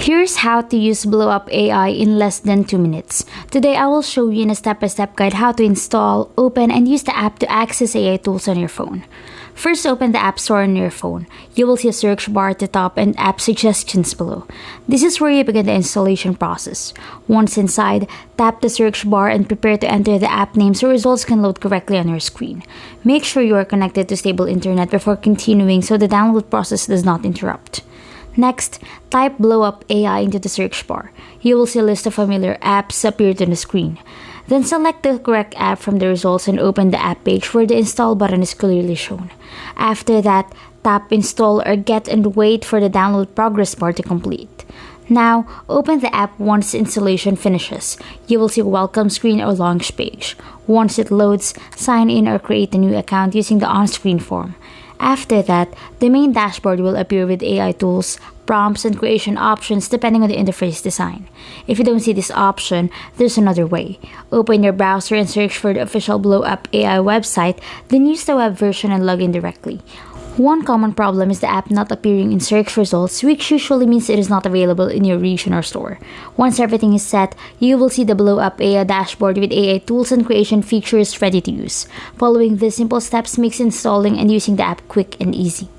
Here's how to use Blow Up AI in less than 2 minutes. Today I will show you in a step-by-step guide how to install, open, and use the app to access AI tools on your phone. First, open the App Store on your phone. You will see a search bar at the top and app suggestions below. This is where you begin the installation process. Once inside, tap the search bar and prepare to enter the app name so results can load correctly on your screen. Make sure you are connected to stable internet before continuing so the download process does not interrupt. Next, type Blow Up AI into the search bar. You will see a list of familiar apps appear on the screen. Then select the correct app from the results and open the app page where the install button is clearly shown. After that, tap Install or Get and wait for the download progress bar to complete. Now, open the app once installation finishes. You will see a welcome screen or launch page. Once it loads, sign in or create a new account using the on-screen form. After that, the main dashboard will appear with AI tools, prompts, and creation options depending on the interface design. If you don't see this option, there's another way. Open your browser and search for the official Blow Up AI website, then use the web version and log in directly. One common problem is the app not appearing in search results, which usually means it is not available in your region or store. Once everything is set, you will see the Blow Up AI dashboard with AI tools and creation features ready to use. Following these simple steps makes installing and using the app quick and easy.